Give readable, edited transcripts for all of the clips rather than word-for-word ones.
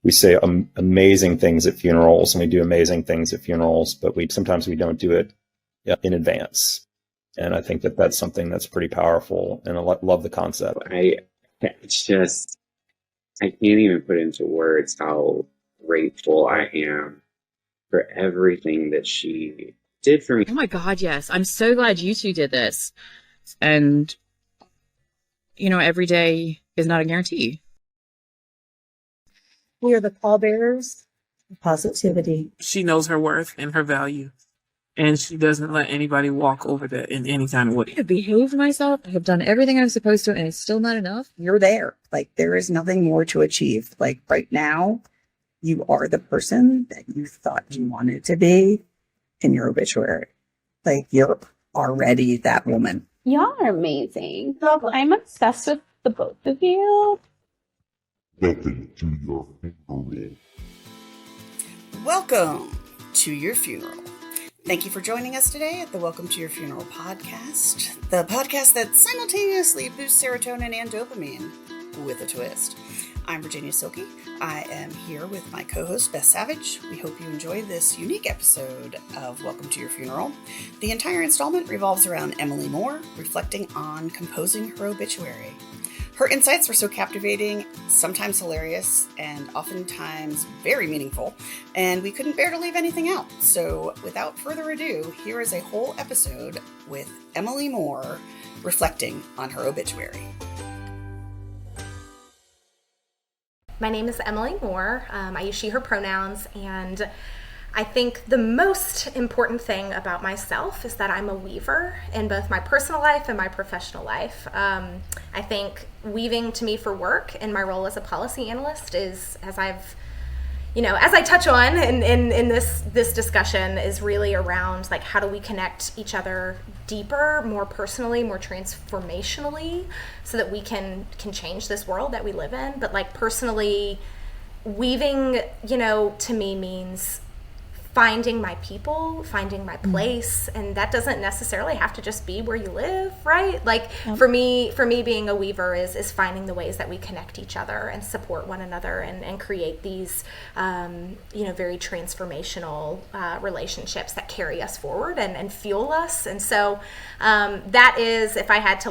we say amazing things at funerals, and we do amazing things at funerals, but sometimes we don't do it in advance. And I think that that's something that's pretty powerful, and I love the concept. I can't even put into words how grateful I am for everything that she did for me. Oh my God, yes. I'm so glad you two did this. And, every day is not a guarantee. We are the pallbearers of positivity. She knows her worth and her value, and she doesn't let anybody walk over that in any kind of way. I have behaved myself. I have done everything I'm supposed to, and it's still not enough. You're there. There is nothing more to achieve. Right now, you are the person that you thought you wanted to be in your obituary. You're already that woman. Y'all are amazing. I'm obsessed with the both of you. Welcome to your funeral. Welcome to your funeral. Thank you for joining us today at the Welcome to Your Funeral podcast, the podcast that simultaneously boosts serotonin and dopamine with a twist. I'm Virginia Silke. I am here with my co-host, Beth Savage. We hope you enjoy this unique episode of Welcome to Your Funeral. The entire installment revolves around Emily Moore, reflecting on composing her obituary. Her insights were so captivating, sometimes hilarious, and oftentimes very meaningful, and we couldn't bear to leave anything out. So without further ado, here is a whole episode with Emily Moore reflecting on her obituary. My name is Emily Moore. I use she, her pronouns, and I think the most important thing about myself is that I'm a weaver in both my personal life and my professional life. I think weaving to me for work in my role as a policy analyst is, as I touch on in this discussion, is really around how do we connect each other deeper, more personally, more transformationally, so that we can change this world that we live in. But personally, weaving, to me means finding my people, finding my place, and that doesn't necessarily have to just be where you live, right? For me being a weaver is finding the ways that we connect each other and support one another and create these very transformational relationships that carry us forward and fuel us. And so that is, if I had to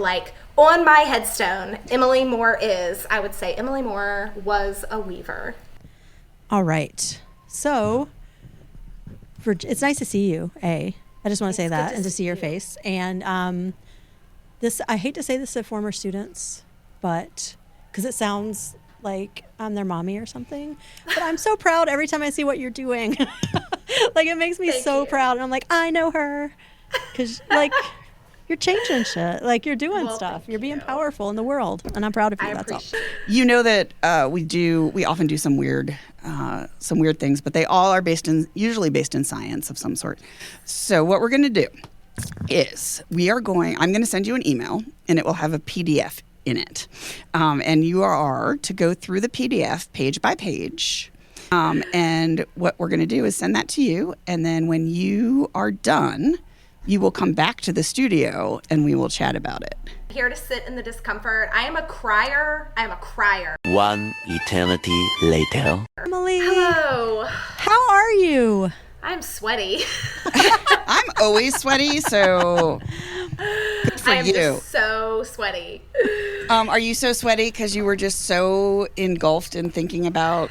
on my headstone, Emily Moore I would say Emily Moore was a weaver. All right. So it's nice to see you, I just want to say that, and to see your face. And I hate to say this to former students, but because it sounds like I'm their mommy or something, but I'm so proud every time I see what you're doing. It makes me so proud. And I'm I know her, because you're changing shit. You're doing stuff. You're being powerful in the world, and I'm proud of you. That's all. You know that we often do some weird things, but they all are usually based in science of some sort. So what we're going to do is I'm going to send you an email, and it will have a PDF in it. And you are to go through the PDF page by page. And what we're going to do is send that to you. And then when you are done, you will come back to the studio and we will chat about it. Here to sit in the discomfort. I am a crier. One eternity later. Emily. Hello. How are you? I'm sweaty. I'm always sweaty, so good for you. I am just so sweaty. Are you so sweaty because you were just so engulfed in thinking about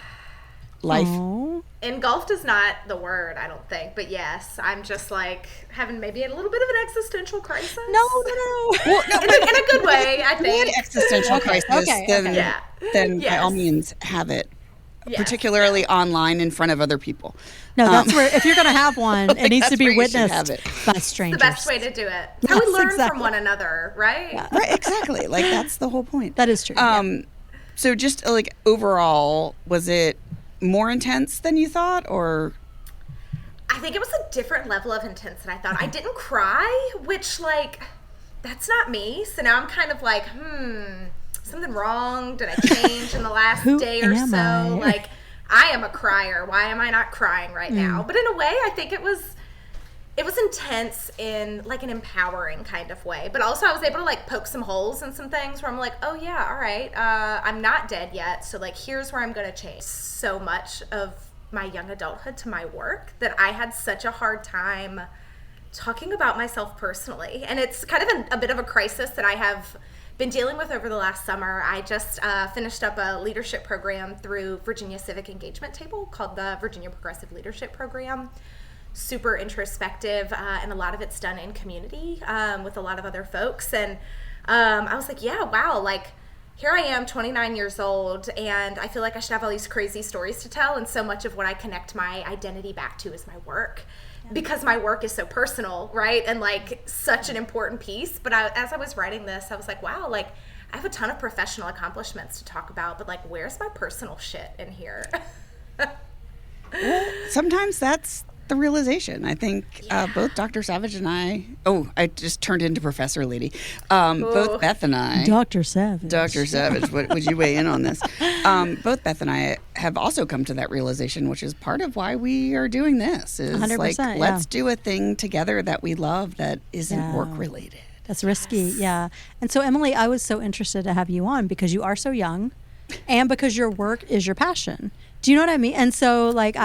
life? Aww. Engulfed is not the word, I don't think, but yes, I'm just having maybe a little bit of an existential crisis. No. Well, no, in a good way, I think. Good existential crisis. Then by all means have it, particularly online in front of other people. No, that's where, if you're going to have one, it needs to be witnessed by strangers. The best way to do it. How we learn from one another, right? Yeah. Right, exactly. That's the whole point. That is true. So just overall, was it more intense than you thought, or? I think it was a different level of intense than I thought. I didn't cry, which that's not me. So now I'm kind of something wrong? Did I change in the last day or so? I am a crier. Why am I not crying right now? But in a way, I think it was it was intense in like an empowering kind of way, but also I was able to like poke some holes in some things where I'm like, oh yeah, all right, I'm not dead yet, so like here's where I'm going to change. So much of my young adulthood to my work that I had such a hard time talking about myself personally, and it's kind of a bit of a crisis that I have been dealing with over the last summer. I just finished up a leadership program through Virginia Civic Engagement Table called the Virginia Progressive Leadership Program. Super introspective, and a lot of it's done in community with a lot of other folks. And I was like, yeah, wow, like here I am, 29 years old, and I feel like I should have all these crazy stories to tell. And so much of what I connect my identity back to is my work, because my work is so personal, right? And like such an important piece. But as I was writing this, I was like, wow, like I have a ton of professional accomplishments to talk about, but like where's my personal shit in here? Well, sometimes that's the realization. I think both Dr. Savage and I just turned into Professor Lady. Both Beth and I, Dr. Savage, what would you weigh in on this? Both Beth and I have also come to that realization, which is part of why we are doing this, is 100%, like, yeah. let's do a thing together that we love that isn't work related. That's risky. Yeah. And so Emily, I was so interested to have you on because you are so young and because your work is your passion. Do you know what I mean? And so like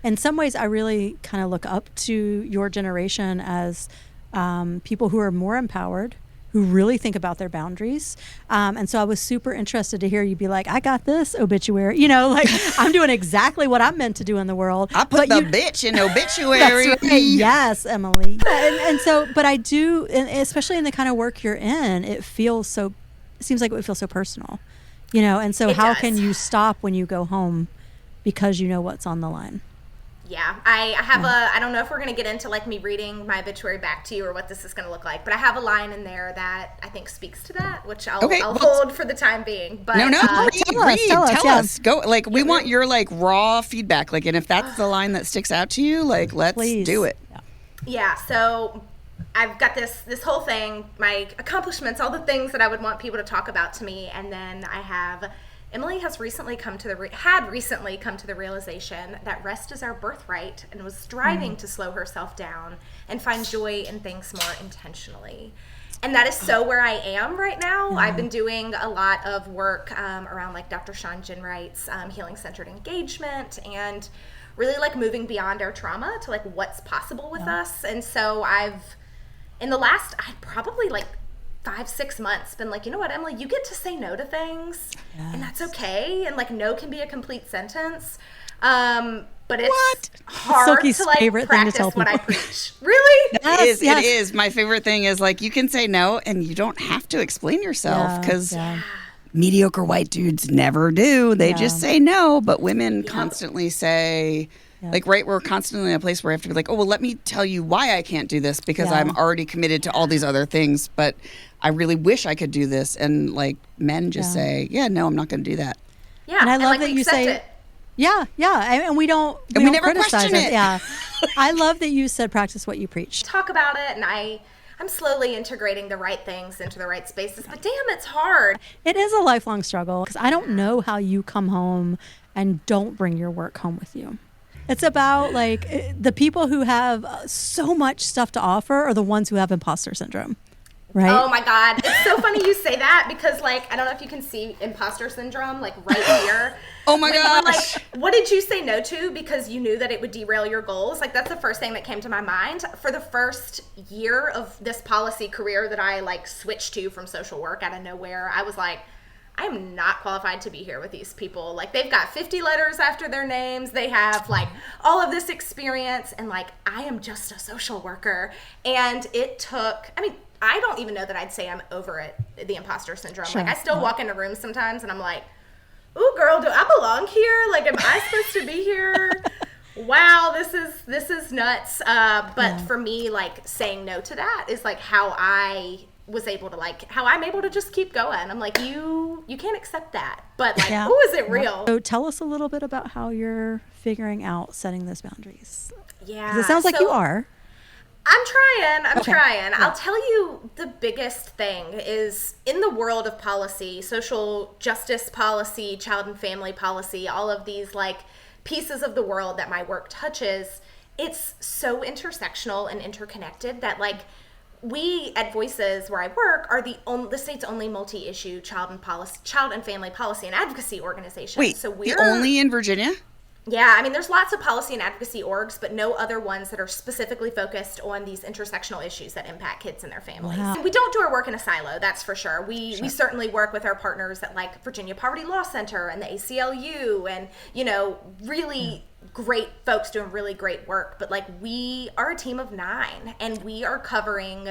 in some ways I really kind of look up to your generation as people who are more empowered, who really think about their boundaries. And so I was super interested to hear you be like, I got this, obituary. You know, like I'm doing exactly what I'm meant to do in the world. I put bitch in obituary. That's right. Yes, Emily. And so, but I do, and especially in the kind of work you're in, it seems like it would feel so personal, you know? And so how can you stop when you go home because you know what's on the line? Yeah, I have I don't know if we're going to get into like me reading my obituary back to you or what this is going to look like, but I have a line in there that I think speaks to that, which I'll hold for the time being. But tell us. Go, like, we want your like raw feedback, like, and if that's the line that sticks out to you, like, let's do it. Yeah, so I've got this whole thing, my accomplishments, all the things that I would want people to talk about to me, and then I have Emily had recently come to the realization that rest is our birthright, and was striving to slow herself down and find joy in things more intentionally. And that is so where I am right now. I've been doing a lot of work around like Dr. Sean Ginwright's healing-centered engagement, and really like moving beyond our trauma to like what's possible with us. And so in the last, probably like 5-6 months been like, you know what, Emily, you get to say no to things, and that's okay, and like no can be a complete sentence, but it's hard to like practice what I preach. Really? It is. My favorite thing is like you can say no and you don't have to explain yourself, because mediocre white dudes never do. They just say no, but women constantly say like, right, we're constantly in a place where I have to be like, oh, well, let me tell you why I can't do this, because I'm already committed to all these other things, but I really wish I could do this. And like men just say, no, I'm not going to do that. Yeah. And I love like, that you say, and we don't never criticize question it. Yeah. I love that you said practice what you preach. Talk about it, and I'm slowly integrating the right things into the right spaces, but damn, it's hard. It is a lifelong struggle, because I don't know how you come home and don't bring your work home with you. It's about like the people who have so much stuff to offer are the ones who have imposter syndrome, right? Oh my God. It's so funny you say that, because like, I don't know if you can see imposter syndrome like right here. Oh my gosh. Like, what did you say no to because you knew that it would derail your goals? Like, that's the first thing that came to my mind. For the first year of this policy career that I like switched to from social work out of nowhere, I was like, I'm not qualified to be here with these people. Like, they've got 50 letters after their names. They have like all of this experience, and like, I am just a social worker. And it took, I don't even know that I'd say I'm over it, the imposter syndrome. Sure. Like, I still walk into rooms sometimes and I'm like, ooh, girl, do I belong here? Like, am I supposed to be here? Wow, this is nuts. But for me, like, saying no to that is like how I'm able to just keep going. I'm like, you can't accept that, but like, ooh, is it real? So tell us a little bit about how you're figuring out setting those boundaries. Yeah. 'Cause it sounds like you are. I'm trying. I'll tell you, the biggest thing is in the world of policy, social justice policy, child and family policy, all of these like pieces of the world that my work touches, it's so intersectional and interconnected that like we at Voices, where I work, are the state's only multi-issue child and family policy and advocacy organization. Wait, so we're only in Virginia? Yeah, I mean, there's lots of policy and advocacy orgs, but no other ones that are specifically focused on these intersectional issues that impact kids and their families. Wow. We don't do our work in a silo, that's for sure. We certainly work with our partners at like Virginia Poverty Law Center and the ACLU and, you know, really great folks doing really great work. But like we are a team of 9 and we are covering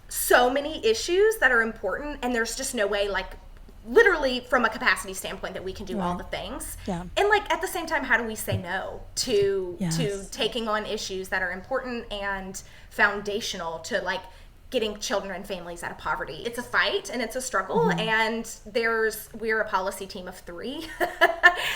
so many issues that are important, and there's just no way like literally from a capacity standpoint that we can do all the things. Yeah. And like at the same time, how do we say no to taking on issues that are important and foundational to like getting children and families out of poverty? It's a fight and it's a struggle, and we're a policy team of 3.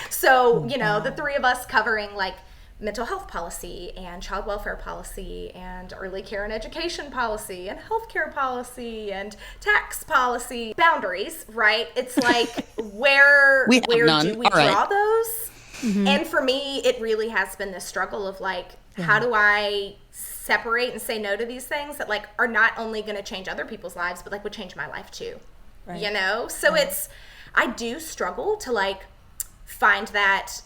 So, you know, the 3 of us covering like mental health policy and child welfare policy and early care and education policy and healthcare policy and tax policy. Boundaries, right? It's like where do we draw those? And for me, it really has been this struggle of like, how do I separate and say no to these things that like are not only going to change other people's lives, but like would change my life too, you know? So I do struggle to like find that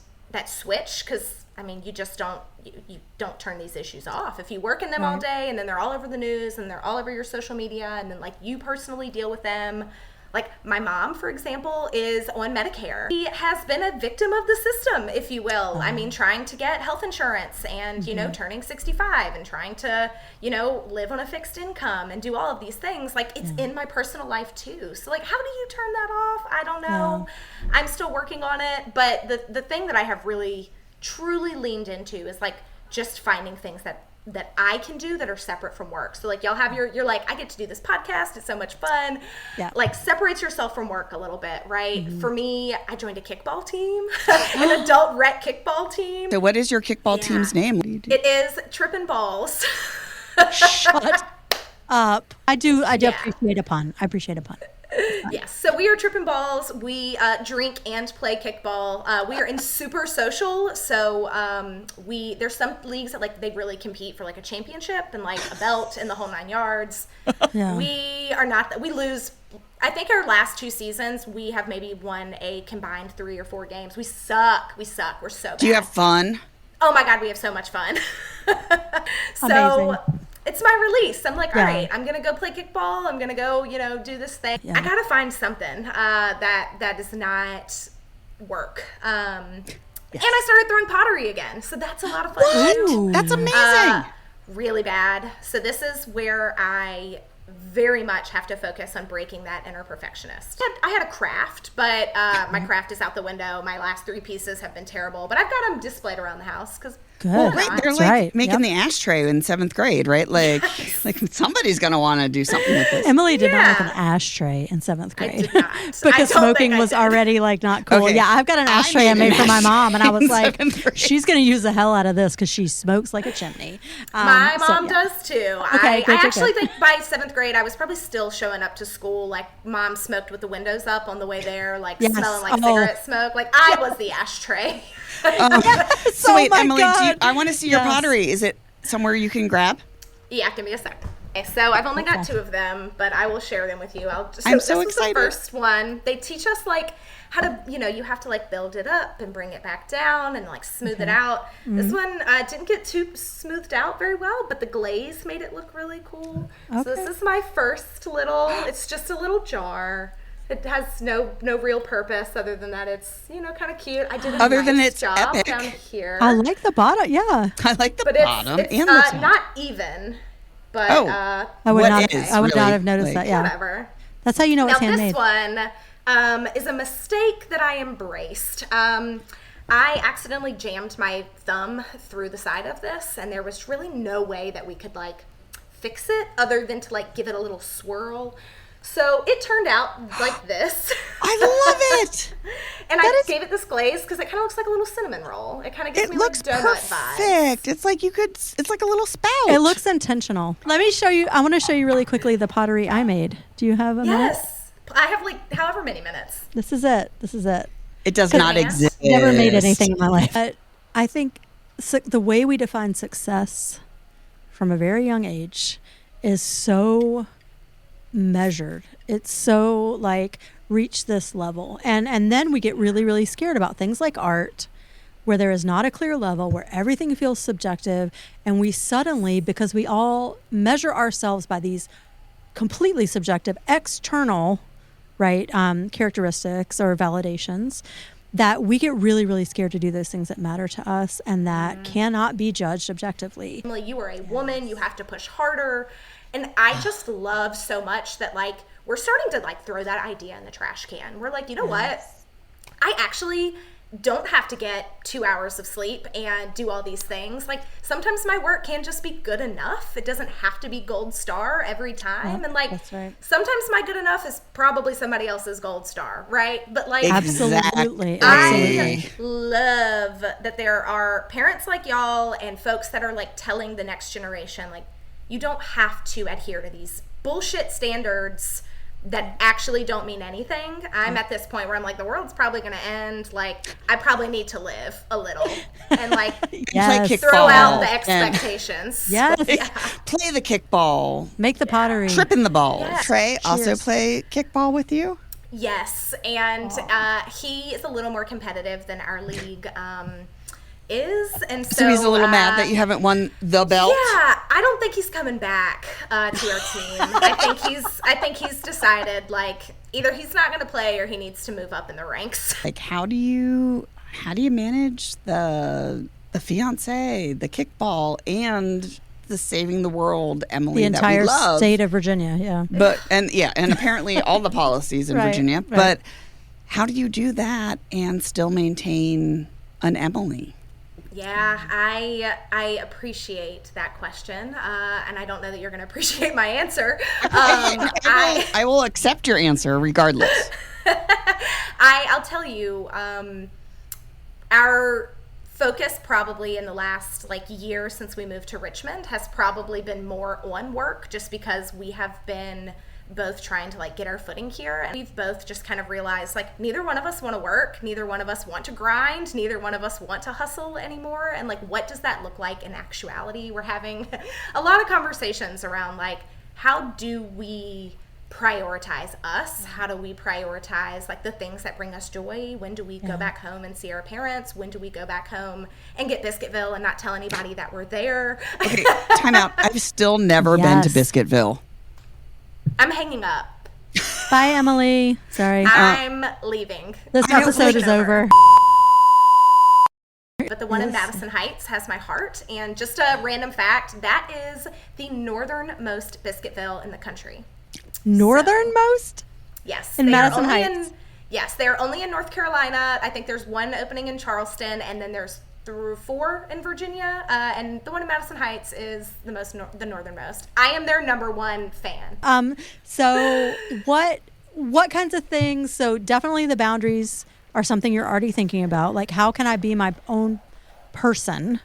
switch, because I mean, you just don't turn these issues off. If you work in them all day and then they're all over the news and they're all over your social media and then like you personally deal with them. Like my mom, for example, is on Medicare. She has been a victim of the system, if you will. I mean, trying to get health insurance and, you know, turning 65 and trying to, you know, live on a fixed income and do all of these things. Like it's in my personal life too. So like, how do you turn that off? I don't know. I'm still working on it. But the thing that I have really truly leaned into is like just finding things that I can do that are separate from work. So like y'all have you're like, I get to do this podcast, it's so much fun. Like separates yourself from work a little bit, right? For me, I joined a kickball team, an adult rec kickball team. So what is your kickball team's name? What do you do? It is Trippin' Balls. Shut up. I do appreciate a pun. I appreciate a pun. Yes, so we are Trippin' Balls. We drink and play kickball. We are in super social, so there's some leagues that like they really compete for like a championship and like a belt and the whole 9 yards. We are not. We lose. I think our last 2 seasons we have maybe won a combined 3 or 4 games. We suck. We're so bad. Do you have fun? Oh my God, we have so much fun. Amazing. It's my release. I'm like, all right, I'm going to go play kickball. I'm going to go, you know, do this thing. I got to find something that does not work. And I started throwing pottery again. So that's a lot of fun. What? That's amazing. Really bad. So this is where I very much have to focus on breaking that inner perfectionist. I had a craft, but my craft is out the window. My last 3 pieces have been terrible, but I've got them displayed around the house because Good. Right, they're like making the ashtray in 7th grade, right? Like, like somebody's going to want to do something with this. Emily did not make an ashtray in 7th grade. I did not. Because smoking was already like not cool. Okay. Yeah, I've got an ashtray I made for my mom, and I was like, she's going to use the hell out of this because she smokes like a chimney. My mom does too. I actually think by 7th grade, I was probably still showing up to school like mom smoked with the windows up on the way there, like smelling like cigarette smoke. Like I was the ashtray. So wait, Emily, I want to see your pottery. Is it somewhere you can grab? Yeah, give me a sec. Okay, so I've only got 2 of them, but I will share them with you. I'm so this excited. Is the first one. They teach us like how to, you have to like build it up and bring it back down and like smooth it out. This one didn't get too smoothed out very well, but the glaze made it look really cool. So this is my first it's just a little jar. It has no real purpose other than that it's, kind of cute. I did a nice job epic. down here. I like the bottom. Yeah. I like the bottom it's and the top. not even, but I would not have noticed that. Yeah. Whatever. That's how you know it's handmade. This one is a mistake that I embraced. I accidentally jammed my thumb through the side of this, and there was really no way that we could like fix it other than to like give it a little swirl. So it turned out like this. I love it. And I gave it this glaze because it kind of looks like a little cinnamon roll. It kind of gives me like donut vibes. Perfect. It's like it's like a little spout. It looks intentional. Let me show you. I want to show you really quickly the pottery I made. Do you have a minute? Yes. I have like however many minutes. This is it. It does not exist. Never made anything in my life. But I think the way we define success from a very young age is so measured. It's so like reach this level. And then we get really, really scared about things like art, where there is not a clear level, where everything feels subjective. And we suddenly, because we all measure ourselves by these completely subjective, external, right, characteristics or validations, that we get really, really scared to do those things that matter to us and that cannot be judged objectively. Emily, you are a woman, you have to push harder. And I just love so much that like we're starting to like throw that idea in the trash can. We're like, you know what? I actually don't have to get 2 hours of sleep and do all these things. Like sometimes my work can just be good enough. It doesn't have to be gold star every time. Yep, and like that's right. sometimes my good enough is probably somebody else's gold star, right? But like Absolutely. I love that there are parents like y'all and folks that are like telling the next generation, like, you don't have to adhere to these bullshit standards that actually don't mean anything. I'm at this point where I'm like, the world's probably going to end. Like, I probably need to live a little and like throw out the expectations. Yes. Play the kickball. Make the pottery. Trip in the balls. Yes. Trey also play kickball with you? Yes, and he is a little more competitive than our league is, and so he's a little mad that you haven't won the belt. Yeah, I don't think he's coming back to our team. I think he's decided like either he's not going to play or he needs to move up in the ranks. Like, how do you manage the fiance, the kickball, and the saving the world Emily the entire that we love? State of Virginia? Yeah, and apparently all the policies in Virginia. Right. But how do you do that and still maintain an Emily? Yeah, I appreciate that question, and I don't know that you're going to appreciate my answer. I will accept your answer regardless. I'll tell you, our focus probably in the last like year since we moved to Richmond has probably been more on work, just because we have been both trying to like get our footing here, and we've both just kind of realized like neither one of us want to work, neither one of us want to grind, neither one of us want to hustle anymore. And like, what does that look like in actuality? We're having a lot of conversations around like, how do we prioritize us? How do we prioritize like the things that bring us joy? When do we go back home and see our parents? When do we go back home and get Biscuitville and not tell anybody that we're there? Okay, time out. I've still never been to Biscuitville. I'm hanging up. Bye, Emily. Sorry. I'm leaving. This episode is over. But the one in Madison Heights has my heart. And just a random fact, that is the northernmost Biscuitville in the country. Northernmost? Yes. In Madison Heights? Yes, they're only in North Carolina. I think there's one opening in Charleston, and then there's 4 in Virginia, and the one in Madison Heights is the northernmost. I am their #1 fan. So what kinds of things? So definitely the boundaries are something you're already thinking about. Like, how can I be my own person?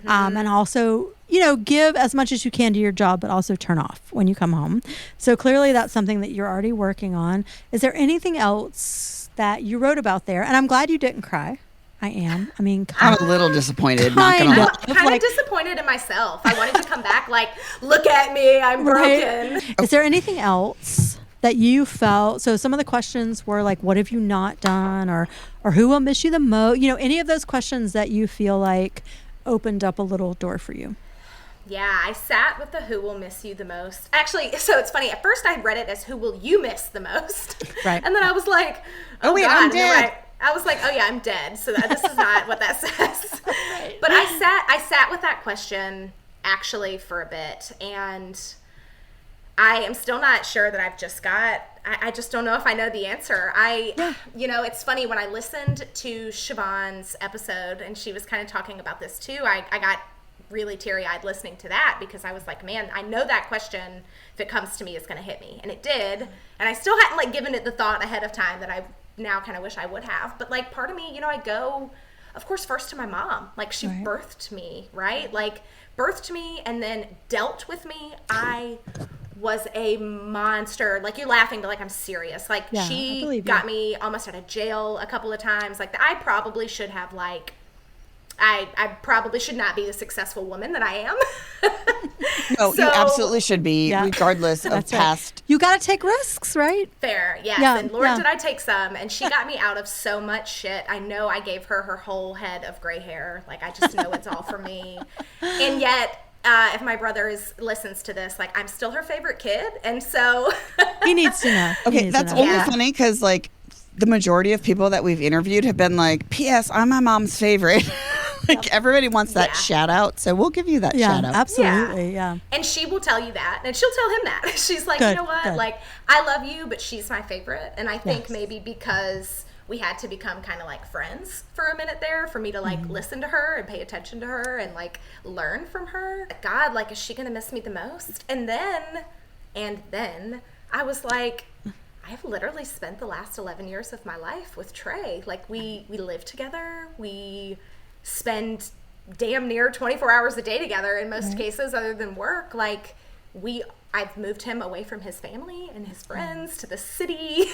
And also, give as much as you can to your job, but also turn off when you come home. So clearly that's something that you're already working on. Is there anything else that you wrote about there? And I'm glad you didn't cry. I am. I mean, I'm a little disappointed. I'm kind of disappointed in myself. I wanted to come back like, look at me, I'm broken. Is there anything else that you felt? So some of the questions were like, what have you not done? Or who will miss you the most? Any of those questions that you feel like opened up a little door for you? Yeah, I sat with the who will miss you the most. Actually, so it's funny. At first I read it as who will you miss the most? Right. And then I was like, oh wait, God. I'm dead. I was like, oh yeah, I'm dead. So this is not what that says. Right. But I sat with that question actually for a bit, and I am still not sure that I've just got, I just don't know if I know the answer. It's funny, when I listened to Siobhan's episode and she was kind of talking about this too, I got really teary-eyed listening to that, because I was like, man, I know that question, if it comes to me, is going to hit me. And it did. And I still hadn't like given it the thought ahead of time that I now kind of wish I would have. But like, part of me, I go, of course, first to my mom. Like, she birthed me, right? Like, birthed me and then dealt with me. I was a monster. Like, you're laughing, but like, I'm serious. Like, she got me almost out of jail a couple of times. Like, I probably should have like I probably should not be the successful woman that I am. No, you absolutely should be, regardless of past. Right. You got to take risks, right? Fair, yes. Yeah, And Lord, did I take some. And she got me out of so much shit. I know I gave her her whole head of gray hair. Like, I just know it's all for me. And yet, if my brother listens to this, like, I'm still her favorite kid. And so... He needs to know. Okay, that's only funny because, like, the majority of people that we've interviewed have been like, P.S., I'm my mom's favorite. Like, everybody wants that shout out, so we'll give you that shout out. Absolutely, yeah. And she will tell you that, and she'll tell him that. She's like, Good, you know what? good. Like, I love you, but she's my favorite. And I think maybe because we had to become kind of like friends for a minute there for me to like listen to her and pay attention to her and like learn from her. God, like, is she gonna miss me the most? And then I was like, I've literally spent the last 11 years of my life with Trey. Like, we live together. We spend damn near 24 hours a day together in most cases other than work. Like, I've moved him away from his family and his friends to the city.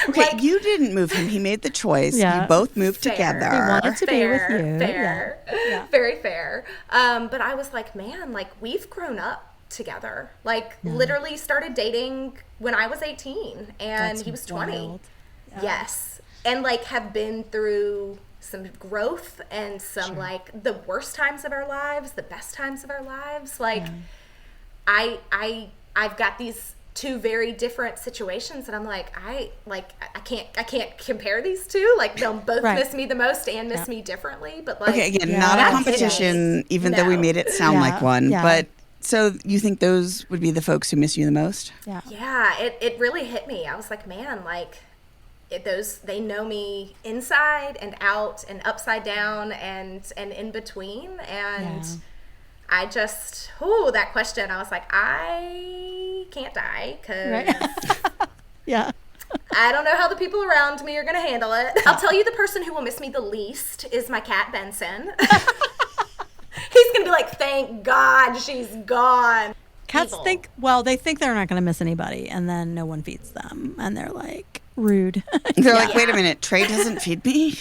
Okay, like, you didn't move him. He made the choice. You both moved together. He wanted to be with you. Fair. Yeah. Very fair. But I was like, man, like, we've grown up together. Like, literally started dating when I was 18 and he was 20. Yes. And like have been through some growth and some like the worst times of our lives, the best times of our lives. Like I've got these two very different situations and I'm like, I can't compare these two. Like, they'll both miss me the most and miss me differently. But like, okay, again, not a competition, even though we made it sound like one. But so you think those would be the folks who miss you the most? Yeah, it really hit me. I was like, man, like, they know me inside and out and upside down and in between. And I just, that question, I was like, I can't die because I don't know how the people around me are going to handle it. I'll tell you, the person who will miss me the least is my cat, Benson. He's going to be like, thank God she's gone. Cats think they're not going to miss anybody, and then no one feeds them, and they're like, rude. They're like, wait a minute, Trey doesn't feed me?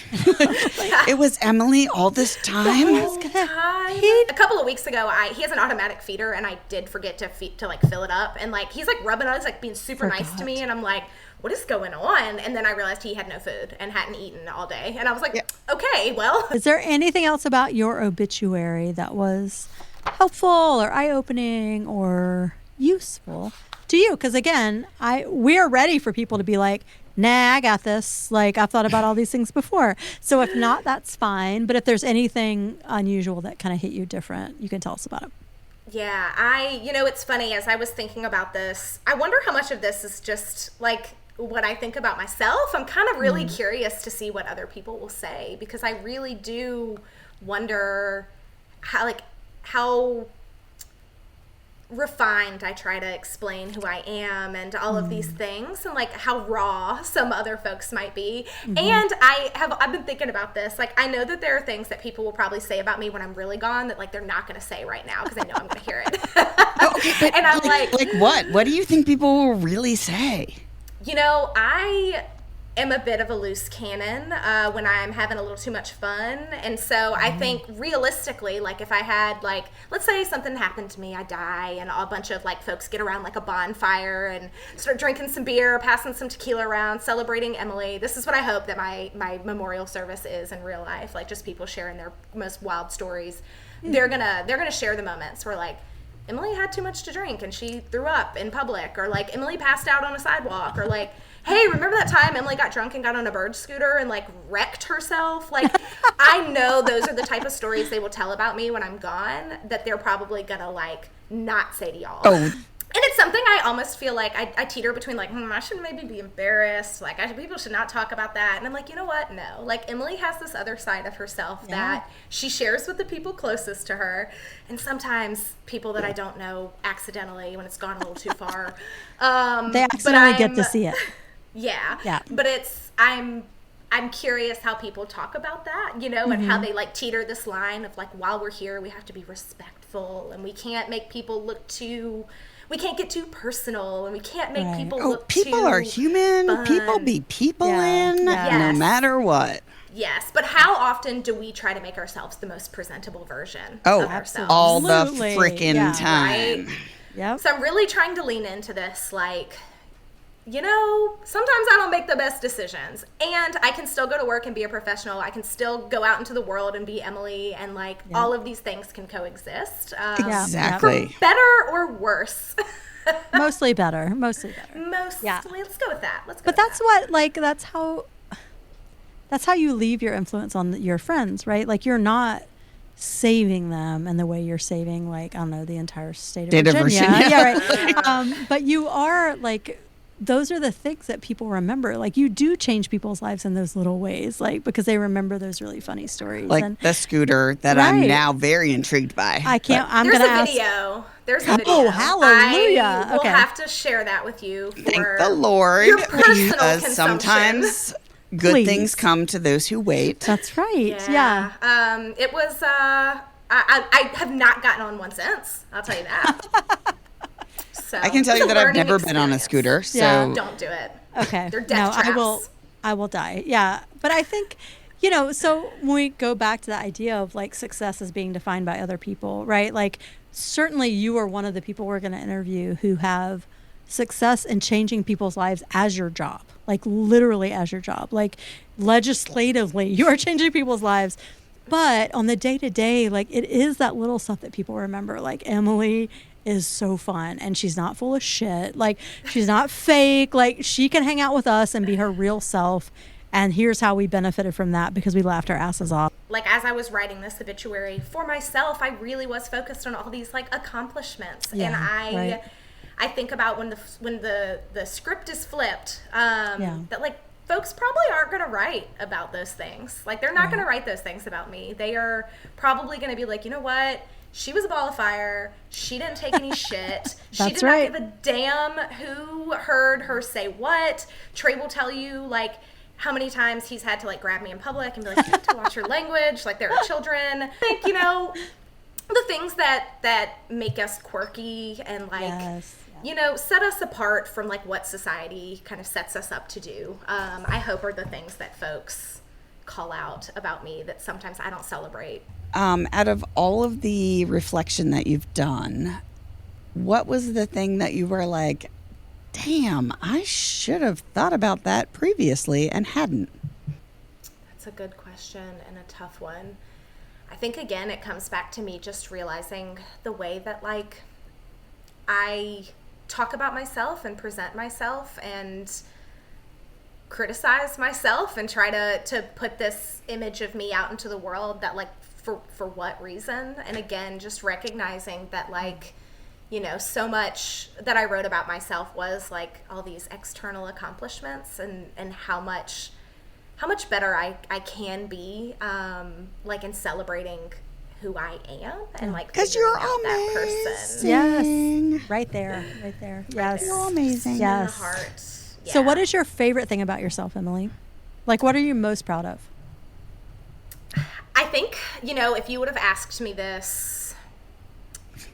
It was Emily all this time? A couple of weeks ago, he has an automatic feeder, and I did forget to like fill it up, and like he's like rubbing on it, like being super nice to me, and I'm like, what is going on? And then I realized he had no food and hadn't eaten all day, and I was like, okay, well. Is there anything else about your obituary that was helpful or eye-opening or useful to you? Because again, we're ready for people to be like, nah, I got this. Like, I've thought about all these things before. So if not, that's fine. But if there's anything unusual that kind of hit you different, you can tell us about it. Yeah, it's funny, as I was thinking about this, I wonder how much of this is just like what I think about myself. I'm kind of really curious to see what other people will say, because I really do wonder how refined I try to explain who I am and all of these things, and like how raw some other folks might be. And I've been thinking about this. Like, I know that there are things that people will probably say about me when I'm really gone that like they're not going to say right now because I know I'm going to hear it. But and I'm like what? What do you think people will really say? I am a bit of a loose cannon when I'm having a little too much fun. And so I think realistically, like if I had like, let's say something happened to me, I die, and a bunch of like folks get around like a bonfire and start drinking some beer, passing some tequila around, celebrating Emily. This is what I hope that my memorial service is in real life. Like, just people sharing their most wild stories. They're gonna share the moments where like, Emily had too much to drink and she threw up in public, or like Emily passed out on a sidewalk, or like, hey, remember that time Emily got drunk and got on a bird scooter and like wrecked herself? Like, I know those are the type of stories they will tell about me when I'm gone that they're probably gonna like not say to y'all. And it's something I almost feel like I teeter between like, I should maybe be embarrassed. Like, people should not talk about that. And I'm like, you know what? No. Like, Emily has this other side of herself that she shares with the people closest to her. And sometimes people that I don't know accidentally, when it's gone a little too far. They accidentally get to see it. Yeah. But I'm curious how people talk about that, and how they like teeter this line of like, while we're here, we have to be respectful, and we can't make people we can't get too personal, and we can't make people look people too are human. fun. People be people no matter what. Yes, but how often do we try to make ourselves the most presentable version Oh, of ourselves? all the freaking time. Right? Yep. So I'm really trying to lean into this, like, you know, sometimes I don't make the best decisions, and I can still go to work and be a professional. I can still go out into the world and be Emily, and like all of these things can coexist. Exactly. For better or worse. Mostly better. Mostly better. Yeah. Let's go with that. But that's what, like, that's how you leave your influence on your friends, right? Like, you're not saving them in the way you're saving, like, I don't know, the entire state of Virginia. Yeah, right. But you are, like, those are the things that people remember. Like, you do change people's lives in those little ways, like, because they remember those really funny stories. Like the scooter that I'm now very intrigued by. I can't. I'm There's gonna a ask. video. There's a video. Oh, hallelujah! I will Okay. have to share that with you. For Thank the Lord. Your personal Because consumption. sometimes good things come to those who wait. That's right. Yeah. It was. I have not gotten on one since. I'll tell you that. So I can tell it's you a that I've learning never been on a scooter. So Yeah. Don't do it. Okay. They're death traps. I will die. Yeah. But I think, you know, so when we go back to the idea of like success as being defined by other people, right? Like, certainly you are one of the people we're going to interview who have success in changing people's lives as your job, like literally as your job, like legislatively, you are changing people's lives. But on the day to day, like, it is that little stuff that people remember. Like, Emily is so fun and she's not full of shit. Like, she's not fake. Like, she can hang out with us and be her real self. And here's how we benefited from that because we laughed our asses off. Like, as I was writing this obituary for myself, I really was focused on all these like accomplishments. Yeah, and I think about when the script is flipped, that like folks probably aren't going to write about those things. Like, they're not going to write those things about me. They are probably going to be like, you know what? She was a ball of fire. She didn't take any shit. She did not give a damn who heard her say what. Trey will tell you, like, how many times he's had to, like, grab me in public and be like, you have to watch your language. Like, there are children. I think, you know, the things that make us quirky and, like, you know, set us apart from, like, what society kind of sets us up to do, I hope are the things that folks call out about me that sometimes I don't celebrate. Out of all of the reflection that you've done, what was the thing that you were like, damn, I should have thought about that previously and hadn't? That's a good question and a tough one. I think, again, it comes back to me just realizing the way that, like, I talk about myself and present myself and criticize myself and try to put this image of me out into the world that, like, for what reason? And again, just recognizing that, like, you know, so much that I wrote about myself was like all these external accomplishments and how much better I can be, like, in celebrating who I am and, like, because you're out that person. Yes. Right there. Yes. You're amazing. Yes. In the heart. Yeah. So what is your favorite thing about yourself, Emily? Like, what are you most proud of? I think, you know, if you would have asked me this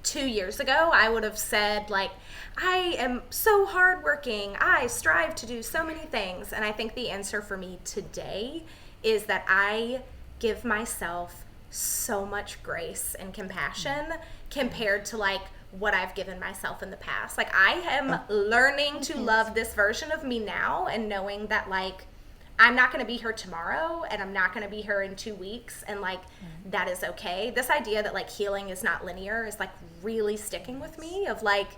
2 years ago, I would have said, like, I am so hardworking. I strive to do so many things. And I think the answer for me today is that I give myself so much grace and compassion compared to, like, what I've given myself in the past. Like, I am learning to love this version of me now and knowing that, like, I'm not going to be her tomorrow and I'm not going to be her in 2 weeks, and, like, that is okay. This idea that, like, healing is not linear is, like, really sticking with me, of, like,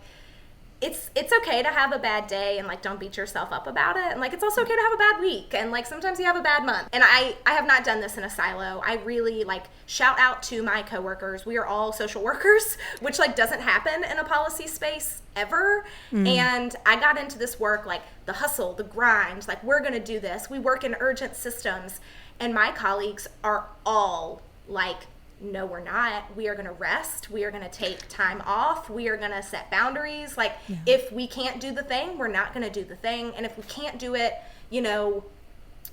it's okay to have a bad day and, like, don't beat yourself up about it, and, like, it's also okay to have a bad week, and, like, sometimes you have a bad month. And I have not done this in a silo. I really, like, shout out to my coworkers. We are all social workers, which, like, doesn't happen in a policy space ever. And I got into this work, like, the hustle, the grind, like, we're gonna do this. We work in urgent systems, and my colleagues are all like, no, we're not. We are going to rest. We are going to take time off. We are going to set boundaries. Like, if we can't do the thing, we're not going to do the thing. And if we can't do it, you know,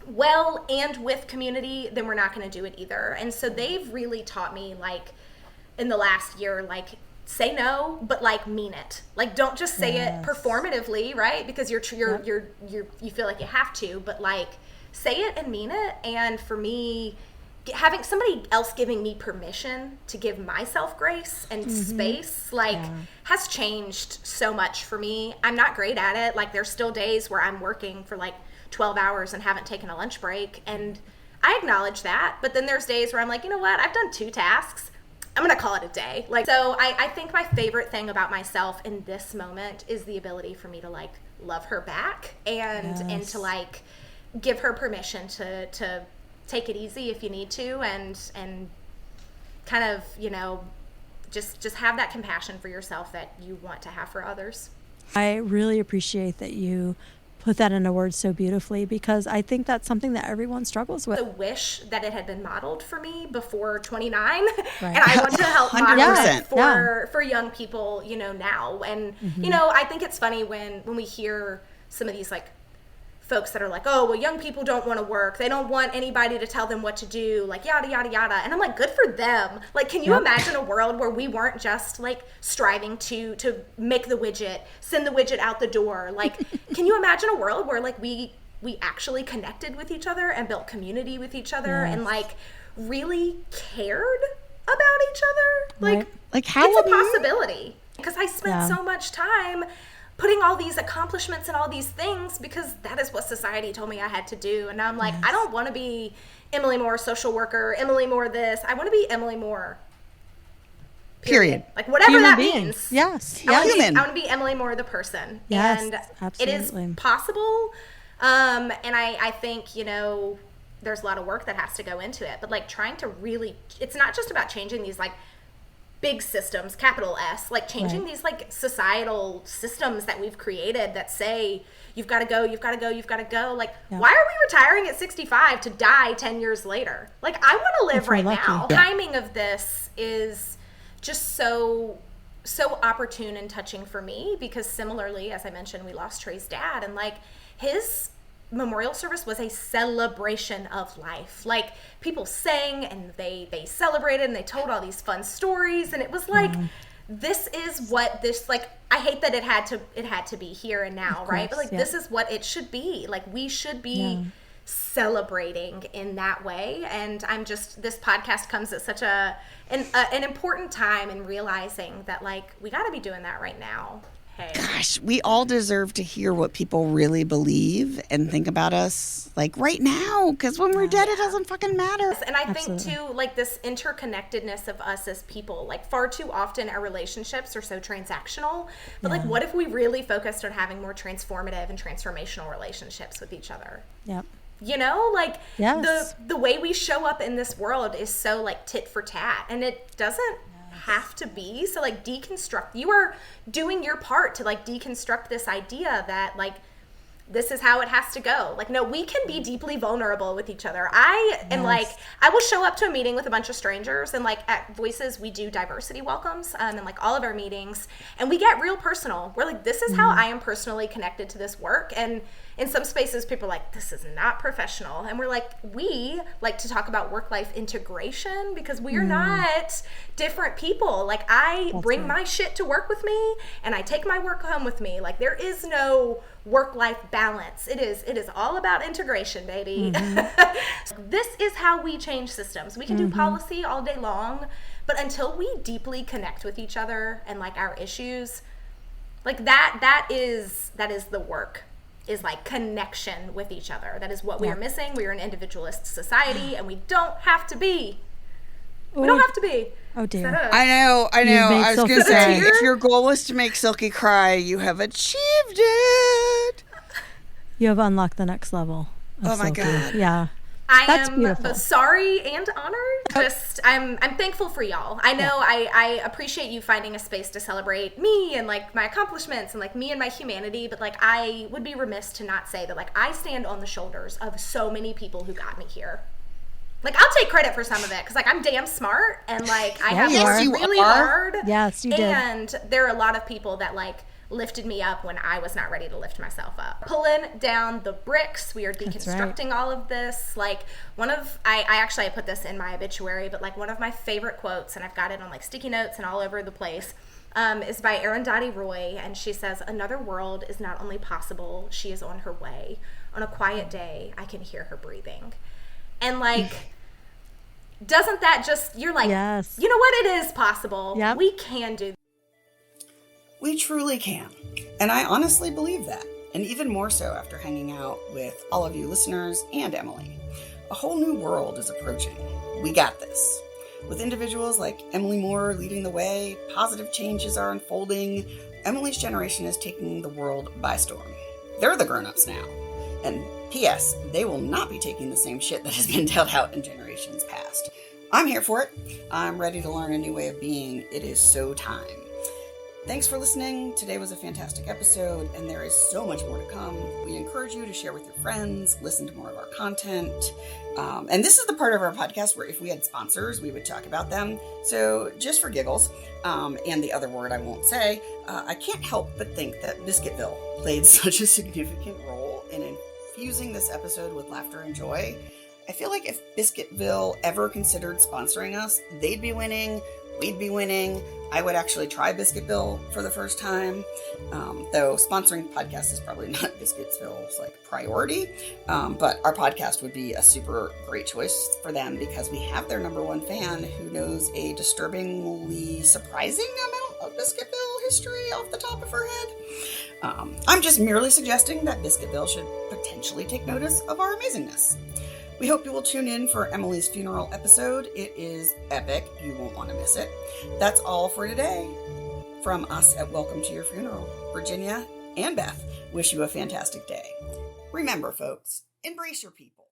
well and with community, then we're not going to do it either. And so they've really taught me, like, in the last year, like, say no, but, like, mean it. Like, don't just say it performatively, right? Because you feel like you have to, but, like, say it and mean it. And for me, having somebody else giving me permission to give myself grace and space, like, has changed so much for me. I'm not great at it. Like, there's still days where I'm working for like 12 hours and haven't taken a lunch break. And I acknowledge that. But then there's days where I'm like, you know what? I've done 2 tasks. I'm going to call it a day. Like, so I think my favorite thing about myself in this moment is the ability for me to like love her back and to like give her permission to take it easy if you need to, and kind of, you know, just have that compassion for yourself that you want to have for others. I really appreciate that you put that into words so beautifully, because I think that's something that everyone struggles with. I wish that it had been modeled for me before 29, and I want to help model it for young people, you know, now. And you know, I think it's funny when we hear some of these like folks that are like, oh, well, young people don't want to work. They don't want anybody to tell them what to do, like yada, yada, yada. And I'm like, good for them. Like, can you imagine a world where we weren't just like striving to make the widget, send the widget out the door? Like, can you imagine a world where like we actually connected with each other and built community with each other and like really cared about each other? Like how it's a possibility. Because I spent so much time putting all these accomplishments and all these things because that is what society told me I had to do. And now I'm like, I don't want to be Emily Moore, social worker, Emily Moore this. I want to be Emily Moore. Period. Like whatever that means. Yes. I want to be Emily Moore, the person. Yes, and absolutely. It is possible. And I think, you know, there's a lot of work that has to go into it. But like trying to really, it's not just about changing these like big systems, capital S, like changing these like societal systems that we've created that say you've got to go, you've got to go, you've got to go. Like, why are we retiring at 65 to die 10 years later? Like, I want to live right now. Timing of this is just so opportune and touching for me because similarly, as I mentioned, we lost Trey's dad, and like his memorial service was a celebration of life. Like people sang and they celebrated and they told all these fun stories, and it was like this is what this, like, I hate that it had to be here and now, right? But like this is what it should be. Like we should be celebrating in that way. And I'm just, this podcast comes at such an important time in realizing that like we got to be doing that right now. Gosh, we all deserve to hear what people really believe and think about us like right now, because when we're dead, it doesn't fucking matter. And I think too, like this interconnectedness of us as people, like far too often our relationships are so transactional, but like what if we really focused on having more transformative and transformational relationships with each other? You know, like the way we show up in this world is so like tit for tat, and it doesn't have to be. So like deconstruct, you are doing your part to like deconstruct this idea that like this is how it has to go. Like, no, we can be deeply vulnerable with each other. I am like, I will show up to a meeting with a bunch of strangers, and like at Voices we do diversity welcomes and like all of our meetings, and we get real personal. We're like, this is how I am personally connected to this work. And in some spaces people are like, this is not professional, and we're like, we like to talk about work-life integration because we are not different people. Like I bring my shit to work with me and I take my work home with me. Like there is no work-life balance. It is all about integration, baby. This is how we change systems. We can do policy all day long, but until we deeply connect with each other and like our issues, like that is the work, is like connection with each other. That is what we are missing. We are an individualist society, and we don't have to be. We don't have to be. Oh dear. I know. I was going to say, if your goal is to make Silky cry, you have achieved it. You have unlocked the next level. Oh my God. Yeah. That's beautiful. Sorry and honored. Just I'm thankful for y'all. I know I appreciate you finding a space to celebrate me and like my accomplishments and like me and my humanity, but like I would be remiss to not say that like I stand on the shoulders of so many people who got me here. Like I'll take credit for some of it because like I'm damn smart and like I have worked really hard. Yes, you did. And there are a lot of people that like lifted me up when I was not ready to lift myself up. Pulling down the bricks, we are deconstructing all of this. Like I actually put this in my obituary, but like one of my favorite quotes, and I've got it on like sticky notes and all over the place, is by Arundhati Roy, and she says, "Another world is not only possible, she is on her way. on a quiet day, I can hear her breathing. And like, doesn't that just, you're like, yes. You know what? It is possible. Yep. We can do. We truly can. And I honestly believe that. And even more so after hanging out with all of you listeners and Emily. A whole new world is approaching. We got this. With individuals like Emily Moore leading the way, positive changes are unfolding. Emily's generation is taking the world by storm. They're the grown-ups now. And P.S., they will not be taking the same shit that has been dealt out in generations past. I'm here for it. I'm ready to learn a new way of being. It is so time. Thanks for listening. Today was a fantastic episode, and there is so much more to come. We encourage you to share with your friends, listen to more of our content. And this is the part of our podcast where if we had sponsors, we would talk about them. So just for giggles, and the other word I won't say, I can't help but think that Biscuitville played such a significant role in infusing this episode with laughter and joy. I feel like if Biscuitville ever considered sponsoring us, they'd be winning. We'd be winning. I would actually try Biscuitville for the first time, though sponsoring podcasts is probably not Biscuitville's priority. But our podcast would be a super great choice for them because we have their number one fan who knows a disturbingly surprising amount of Biscuitville history off the top of her head. I'm just merely suggesting that Biscuitville should potentially take notice of our amazingness. We hope you will tune in for Emily's funeral episode. It is epic. You won't want to miss it. That's all for today. From us at Welcome to Your Funeral, Virginia and Beth wish you a fantastic day. Remember, folks, embrace your people.